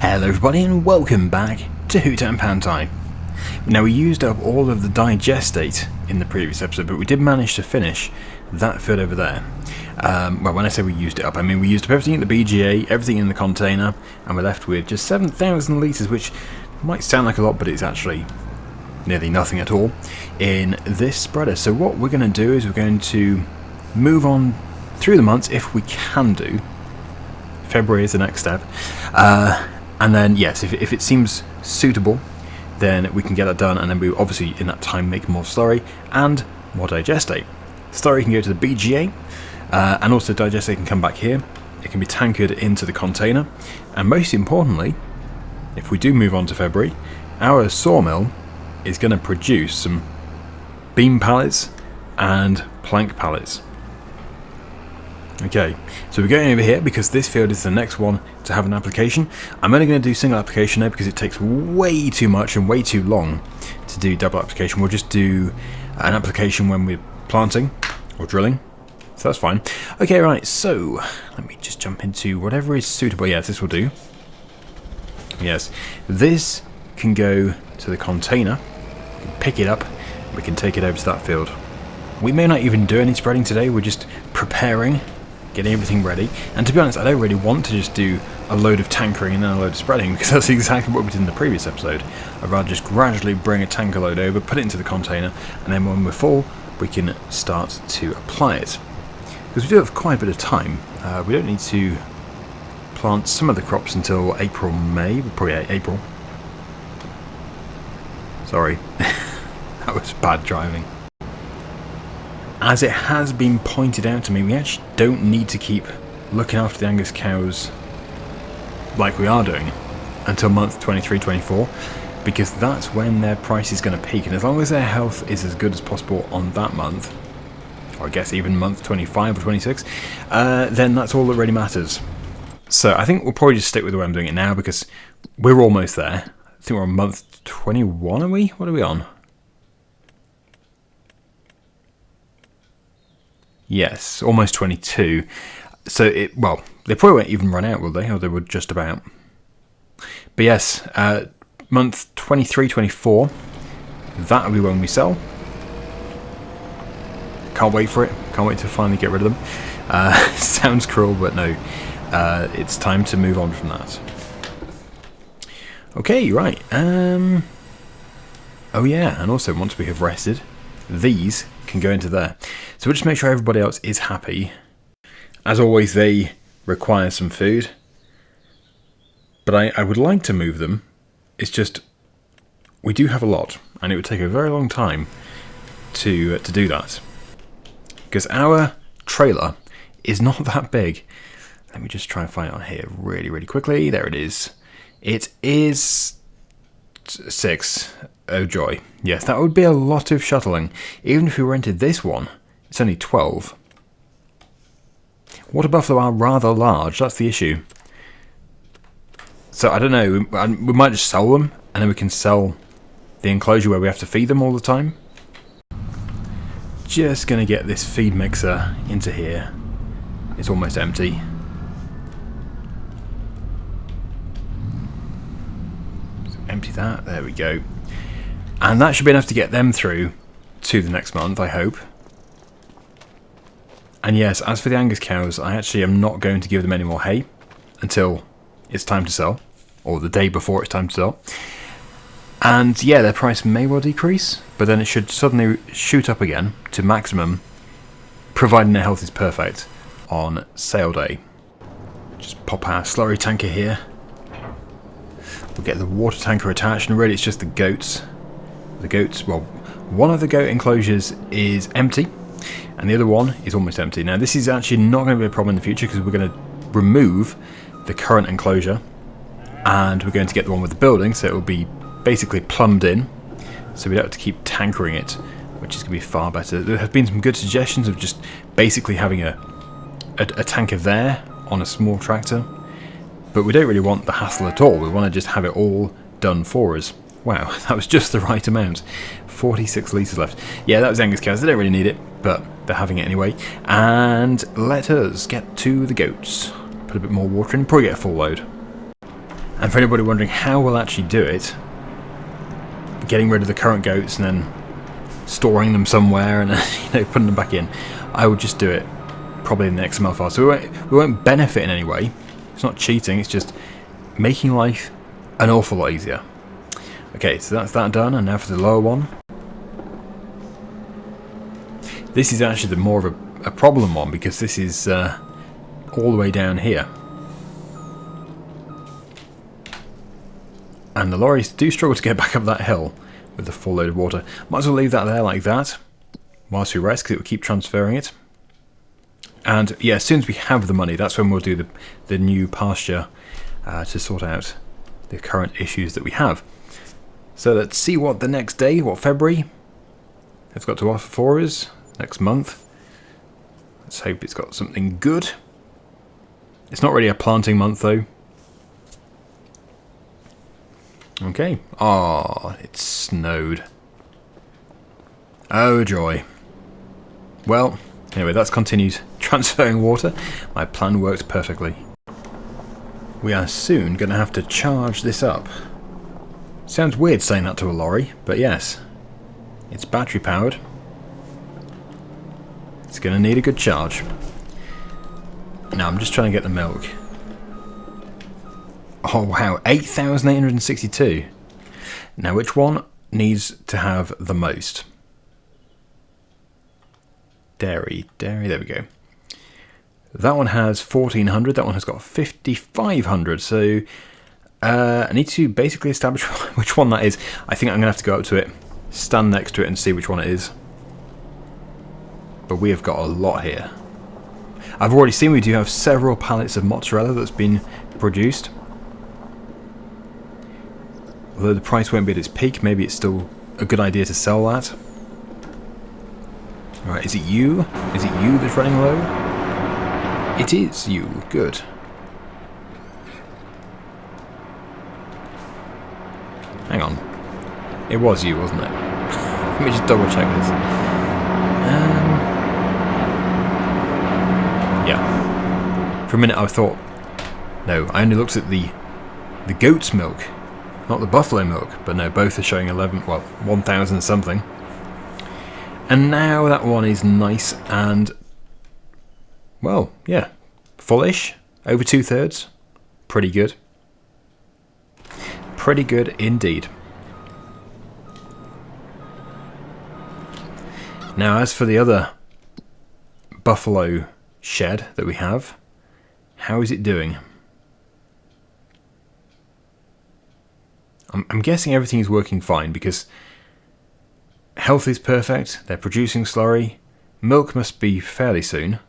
Hello everybody and welcome back to Hutan Pantai. Now we used up all of the digestate in the previous episode, but we did manage to finish that field over there. Well, when I say we used it up, I mean we used up everything in the BGA, everything in the container, and we're left with just 7,000 litres, which might sound like a lot, but it's actually nearly nothing at all in this spreader. So what we're going to do is we're going to move on through the months if we can do. February is the next step. And then, yes, if it seems suitable, then we can get that done, and then we obviously, in that time, make more slurry and more digestate. Slurry can go to the BGA, and also digestate can come back here. It can be tankered into the container, and most importantly, if we do move on to February, our sawmill is going to produce some beam pallets and plank pallets. Okay, so we're going over here because this field is the next one to have an application. I'm only going to do single application now because it takes way too much and way too long to do double application. We'll just do an application when we're planting or drilling, so that's fine. Okay, right, so let me just jump into whatever is suitable. Yes, this will do. Yes, this can go to the container, we can pick it up, we can take it over to that field. We may not even do any spreading today, we're just preparing, getting everything ready. And to be honest, I don't really want to just do a load of tankering and then a load of spreading, because that's exactly what we did in the previous episode. I'd rather just gradually bring a tanker load over, put it into the container, and then when we're full, we can start to apply it. Because we do have quite a bit of time. We don't need to plant some of the crops until April, May, probably April. Sorry, that was bad driving. As it has been pointed out to me, we actually don't need to keep looking after the Angus cows like we are doing until month 23-24, because that's when their price is going to peak, and as long as their health is as good as possible on that month, or I guess even month 25 or 26, then that's all that really matters. So I think we'll probably just stick with the way I'm doing it now, because we're almost there. I think we're on month 21, are we? What are we on? Yes, almost 22. So, well, they probably won't even run out, will they? Or they would just about. But yes, month 23-24, that'll be when we sell. Can't wait for it. Can't wait to finally get rid of them. Sounds cruel, but no. It's time to move on from that. Okay, right. Oh yeah, and also once we have rested, these can go into there. So we'll just make sure everybody else is happy. As always, they require some food, but I would like to move them. It's just we do have a lot, and it would take a very long time to do that, because our trailer is not that big. Let me just try and find it on here really quickly. There it is. It is 6. Oh joy. Yes, that would be a lot of shuttling. Even if we rented this one, it's only 12. Water buffalo are rather large, that's the issue. So I don't know, we might just sell them, and then we can sell the enclosure where we have to feed them all the time. Just going to get this feed mixer into here. It's almost empty. So empty that, there we go. And that should be enough to get them through to the next month, I hope. And yes, as for the Angus cows, I actually am not going to give them any more hay until it's time to sell, or the day before it's time to sell. And yeah, their price may well decrease, but then it should suddenly shoot up again to maximum, providing their health is perfect on sale day. Just pop our slurry tanker here. We'll get the water tanker attached, and really it's just the goats. The goats, well, one of the goat enclosures is empty, and the other one is almost empty. Now, this is actually not going to be a problem in the future, because we're going to remove the current enclosure, and we're going to get the one with the building, so it will be basically plumbed in, so we don't have to keep tankering it, which is going to be far better. There have been some good suggestions of just basically having a tanker there on a small tractor, but we don't really want the hassle at all. We want to just have it all done for us. Wow, that was just the right amount. 46 litres left. Yeah, that was Angus cows. They don't really need it, but they're having it anyway. And let us get to the goats. Put a bit more water in, probably get a full load. And for anybody wondering how we'll actually do it, getting rid of the current goats and then storing them somewhere and then, putting them back in, I will just do it probably in the XML file. So we won't benefit in any way. It's not cheating, it's just making life an awful lot easier. Okay, so that's that done, and now for the lower one. This is actually the more of a problem one, because this is all the way down here. And the lorries do struggle to get back up that hill with the full load of water. Might as well leave that there like that whilst we rest, because it will keep transferring it. And yeah, as soon as we have the money, that's when we'll do the new pasture to sort out the current issues that we have. So let's see what the next day, what February, has got to offer for us next month. Let's hope it's got something good. It's not really a planting month though. Okay. Ah, it snowed. Oh joy. Well, anyway, that's continued transferring water. My plan worked perfectly. We are soon going to have to charge this up. Sounds weird saying that to a lorry, but yes. It's battery powered. It's going to need a good charge. Now I'm just trying to get the milk. Oh wow, 8,862. Now which one needs to have the most? Dairy, there we go. That one has 1,400, that one has got 5,500, so I need to basically establish which one that is. I think I'm going to have to go up to it, stand next to it and see which one it is. But we have got a lot here. I've already seen we do have several pallets of mozzarella that's been produced. Although the price won't be at its peak, maybe it's still a good idea to sell that. Right, is it you? Is it you that's running low? It is you. Good. Hang on. It was you, wasn't it? Let me just double check this. Yeah. For a minute I thought... No, I only looked at the goat's milk. Not the buffalo milk, but no, both are showing 1,000 something. And now that one is nice and, well, yeah, fullish, over 2/3. Pretty good. Pretty good indeed. Now, as for the other buffalo shed that we have, how is it doing? I'm guessing everything is working fine, because health is perfect, they're producing slurry, milk must be fairly soon.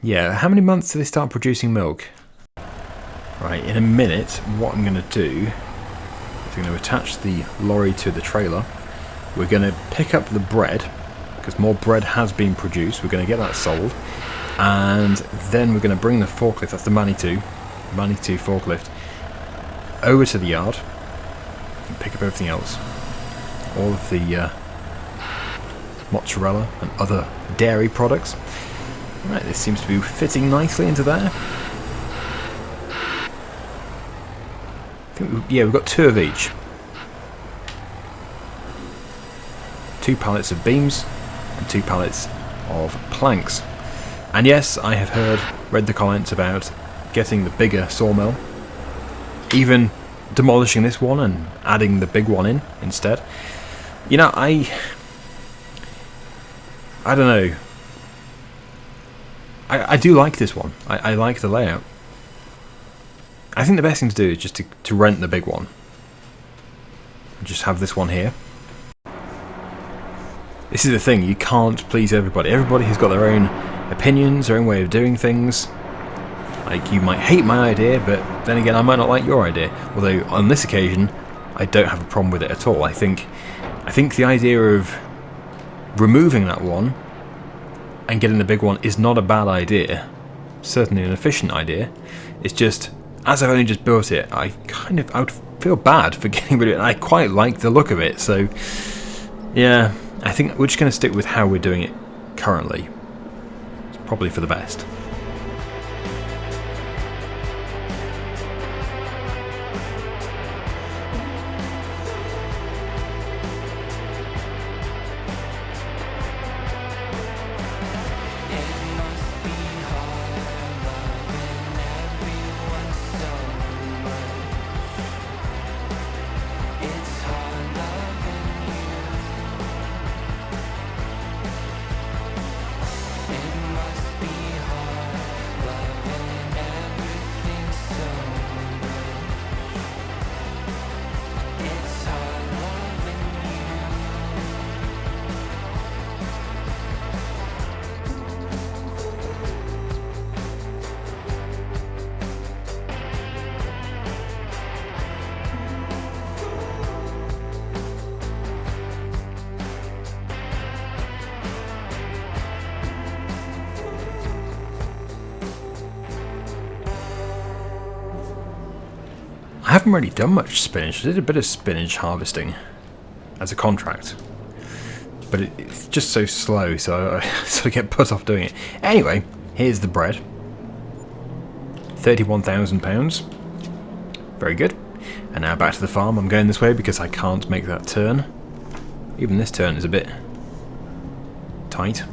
Yeah, how many months do they start producing milk? Right, in a minute, what I'm going to do is I'm going to attach the lorry to the trailer. We're going to pick up the bread, because more bread has been produced, we're going to get that sold, and then we're going to bring the forklift, that's the Manitou forklift, over to the yard and pick up everything else. All of the mozzarella and other dairy products. Right, this seems to be fitting nicely into there. We've got 2 of each. 2 pallets of beams and 2 pallets of planks. And yes, I have read the comments about getting the bigger sawmill, even demolishing this one and adding the big one in instead. You know, I don't know. I do like this one. I like the layout. I think the best thing to do is just to rent the big one. Just have this one here. This is the thing, you can't please everybody. Everybody has got their own opinions, their own way of doing things. Like, you might hate my idea, but then again, I might not like your idea. Although, on this occasion, I don't have a problem with it at all. I think the idea of removing that one and getting the big one is not a bad idea. Certainly an efficient idea. It's just, as I've only just built it, I would feel bad for getting rid of it. I quite like the look of it, so yeah, I think we're just going to stick with how we're doing it currently. It's probably for the best. I haven't really done much spinach. I did a bit of spinach harvesting as a contract, but it's just so slow, so I sort of get put off doing it. Anyway, here's the bread. £31,000. Very good. And now back to the farm. I'm going this way because I can't make that turn. Even this turn is a bit tight.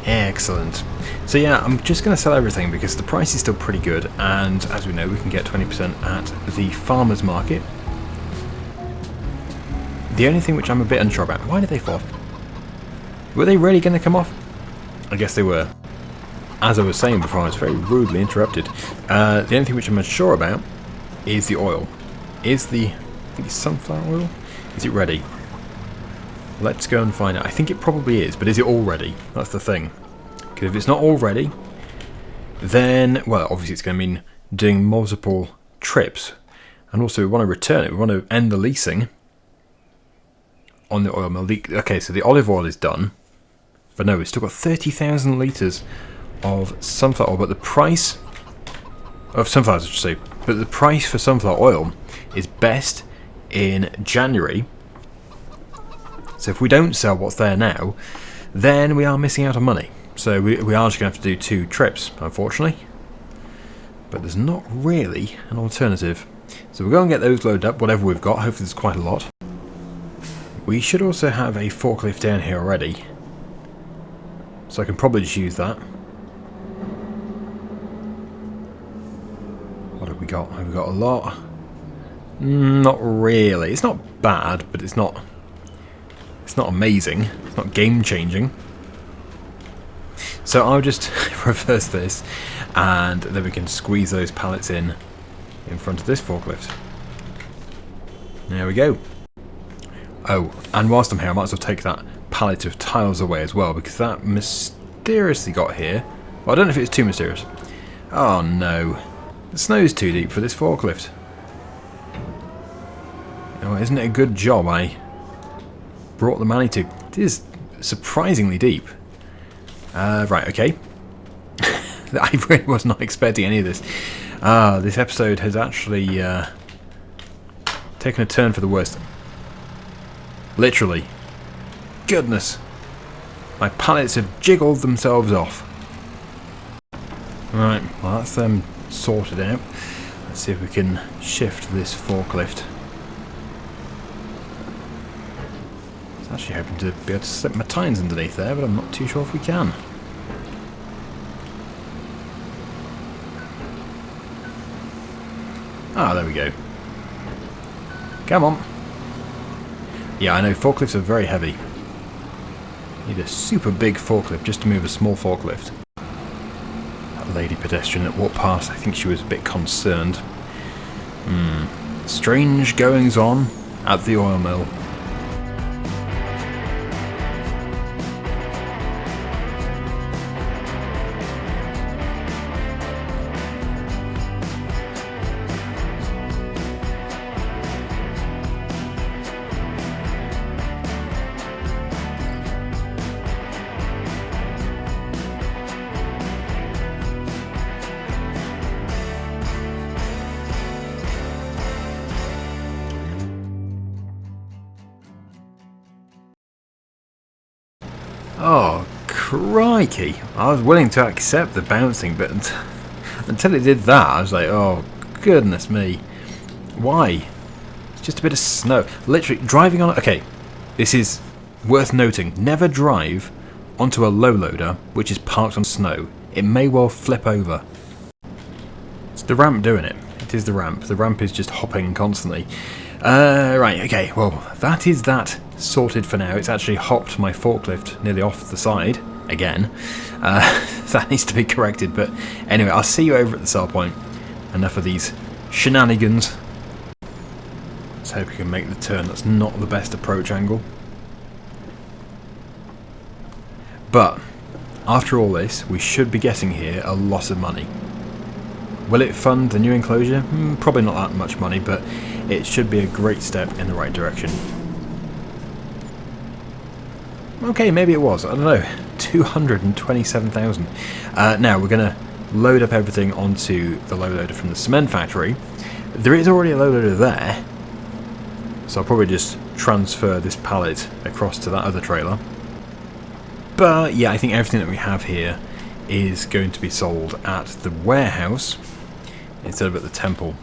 Excellent. So yeah, I'm just going to sell everything because the price is still pretty good, and as we know, we can get 20% at the farmer's market. The only thing which I'm a bit unsure about, why did they fall? Were they really going to come off? I guess they were. As I was saying before, I was very rudely interrupted. The only thing which I'm unsure about is the oil. I think it's sunflower oil? Is it ready? Let's go and find out. I think it probably is, but is it all ready? That's the thing. Because if it's not all ready, then, well, obviously it's going to mean doing multiple trips. And also we want to return it. We want to end the leasing on the oil mill. Okay, so the olive oil is done. But no, we've still got 30,000 litres of sunflower oil. But the price of sunflowers, I should say. But the price for sunflower oil is best in January. So if we don't sell what's there now, then we are missing out on money. So we are just going to have to do 2 trips, unfortunately. But there's not really an alternative. So we'll go and get those loaded up, whatever we've got. Hopefully there's quite a lot. We should also have a forklift down here already. So I can probably just use that. What have we got? Have we got a lot? Not really. It's not bad, but it's not amazing. It's not game-changing. So I'll just reverse this, and then we can squeeze those pallets in front of this forklift. There we go. Oh, and whilst I'm here, I might as well take that pallet of tiles away as well, because that mysteriously got here. Well, I don't know if it's too mysterious. Oh no. The snow's too deep for this forklift. Oh, isn't it a good job I brought the money to? It is surprisingly deep. Right, okay. I really was not expecting any of this. This episode has actually taken a turn for the worst. Literally. Goodness. My pallets have jiggled themselves off. Right, well that's them sorted out. Let's see if we can shift this forklift. Actually hoping to be able to slip my tines underneath there, but I'm not too sure if we can. Ah, there we go. Come on. Yeah, I know, forklifts are very heavy. Need a super big forklift just to move a small forklift. That lady pedestrian that walked past, I think she was a bit concerned. Strange goings on at the oil mill. Oh, crikey. I was willing to accept the bouncing, but until it did that, I was like, oh, goodness me. Why? It's just a bit of snow. Literally, driving on... Okay, this is worth noting. Never drive onto a low loader which is parked on snow. It may well flip over. It's the ramp doing it. It is the ramp. The ramp is just hopping constantly. Right, okay, well, that is that sorted for now. It's actually hopped my forklift nearly off the side, again. That needs to be corrected, but anyway, I'll see you over at the sell point. Enough of these shenanigans. Let's hope we can make the turn. That's not the best approach angle. But, after all this, we should be getting here a lot of money. Will it fund the new enclosure? Probably not that much money, but it should be a great step in the right direction. Okay, maybe it was. I don't know. 227,000. Now, we're going to load up everything onto the low loader from the cement factory. There is already a low loader there, so I'll probably just transfer this pallet across to that other trailer. But yeah, I think everything that we have here is going to be sold at the warehouse instead of at the temple.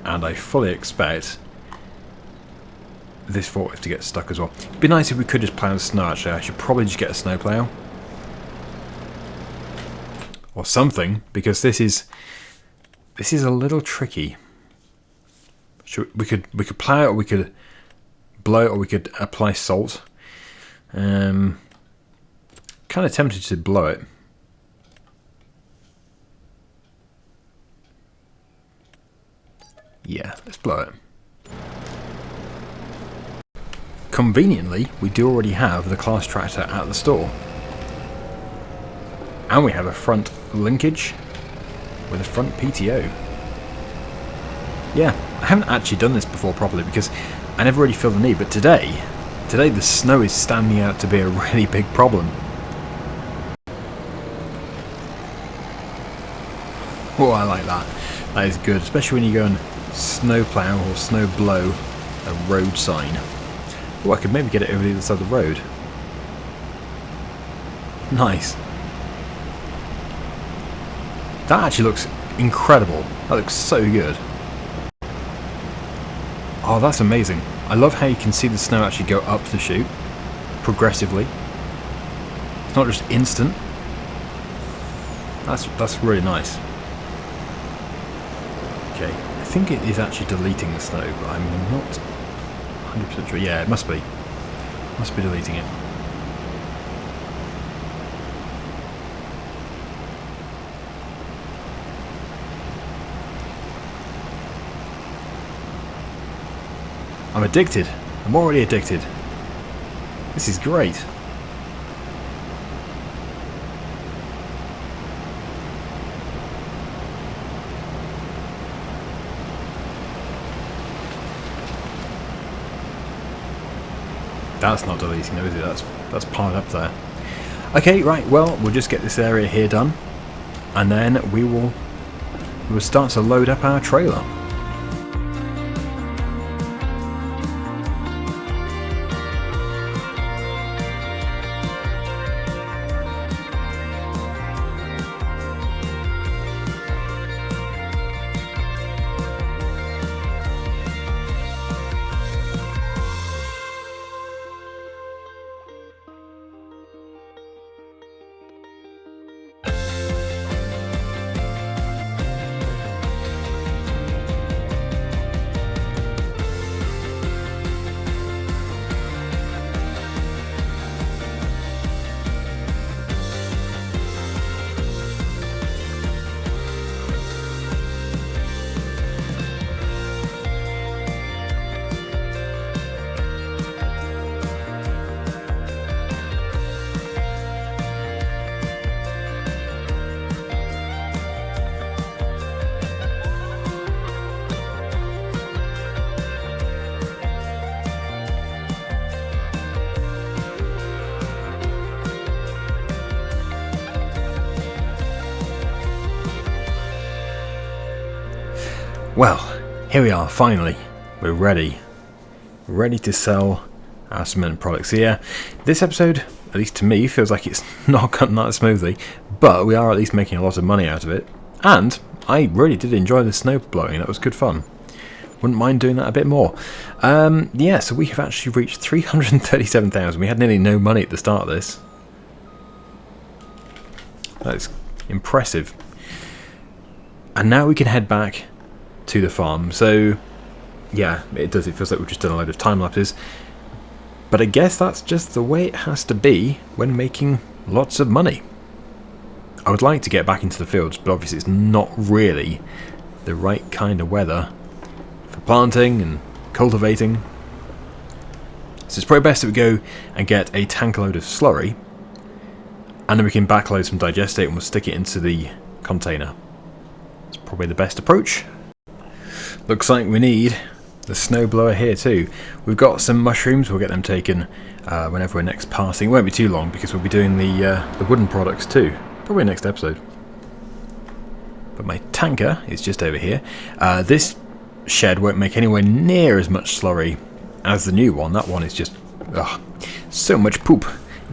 And I fully expect this forklift to get stuck as well. It'd be nice if we could just plough the snow, actually. I should probably just get a snow plough. Or something, because this is a little tricky. We could plough it, or we could blow it, or we could apply salt. Kind of tempted to blow it. Yeah, let's blow it. Conveniently, we do already have the class tractor at the store. And we have a front linkage with a front PTO. Yeah, I haven't actually done this before properly because I never really feel the need, but today the snow is standing out to be a really big problem. Oh, I like that. That is good, especially when you go and snow plough or snow blow a road sign. Oh, I could maybe get it over the other side of the road. Nice. That actually looks incredible. That looks so good. Oh, that's amazing. I love how you can see the snow actually go up the chute progressively. It's not just instant. That's really nice. Okay, I think it is actually deleting the snow, but I'm not 100% sure. Yeah, it must be. Must be deleting it. I'm addicted. I'm already addicted. This is great. That's not deleting though, is it? That's piled up there. Okay, right, well, we'll just get this area here done. And then we will start to load up our trailer. Well, here we are, finally. We're ready. Ready to sell our cement products. So yeah, this episode, at least to me, feels like it's not gone that smoothly, but we are at least making a lot of money out of it. And I really did enjoy the snow blowing. That was good fun. Wouldn't mind doing that a bit more. Yeah, so we have actually reached 337,000. We had nearly no money at the start of this. That's impressive. And now we can head back to the farm. So yeah, it does. It feels like we've just done a load of time lapses. But I guess that's just the way it has to be when making lots of money. I would like to get back into the fields, but obviously it's not really the right kind of weather for planting and cultivating. So it's probably best that we go and get a tank load of slurry, and then we can backload some digestate and we'll stick it into the container. It's probably the best approach. Looks like we need the snowblower here too. We've got some mushrooms. We'll get them taken whenever we're next passing. It won't be too long because we'll be doing the wooden products too. Probably next episode. But my tanker is just over here. This shed won't make anywhere near as much slurry as the new one. That one is just so much poop.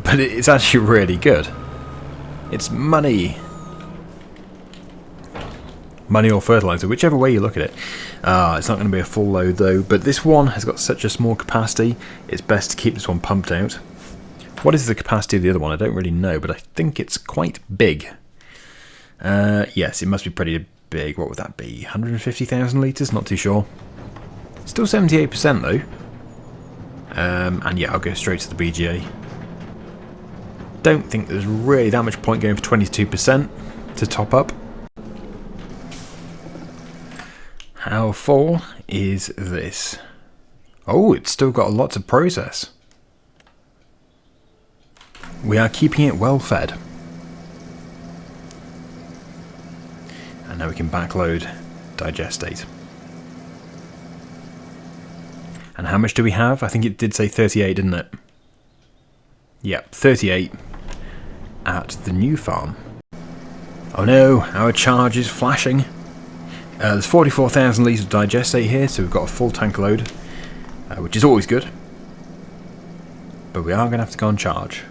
But it's actually really good. It's money. Money or fertilizer, whichever way you look at it. It's not going to be a full load though, but this one has got such a small capacity, it's best to keep this one pumped out. What is the capacity of the other one? I don't really know, but I think it's quite big. Yes, it must be pretty big. What would that be? 150,000 litres? Not too sure. Still 78% though. And yeah, I'll go straight to the BGA. Don't think there's really that much point going for 22% to top up. How full is this? Oh, it's still got a lot to process. We are keeping it well fed. And now we can backload digestate. And how much do we have? I think it did say 38, didn't it? Yep, 38 at the new farm. Oh no, our charge is flashing. There's 44,000 litres of digestate here, so we've got a full tank load, which is always good. But we are going to have to go on charge.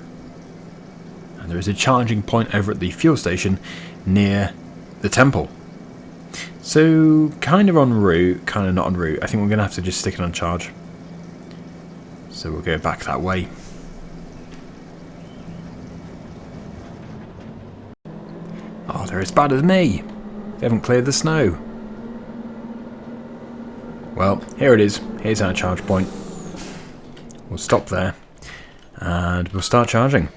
And there is a charging point over at the fuel station near the temple. So, kind of en route, kind of not en route. I think we're going to have to just stick it on charge. So we'll go back that way. Oh, they're as bad as me. They haven't cleared the snow. Well, here it is. Here's our charge point. We'll stop there and we'll start charging.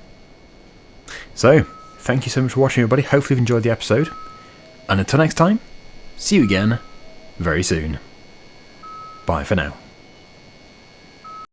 So, thank you so much for watching, everybody. Hopefully you've enjoyed the episode. And until next time, see you again very soon. Bye for now.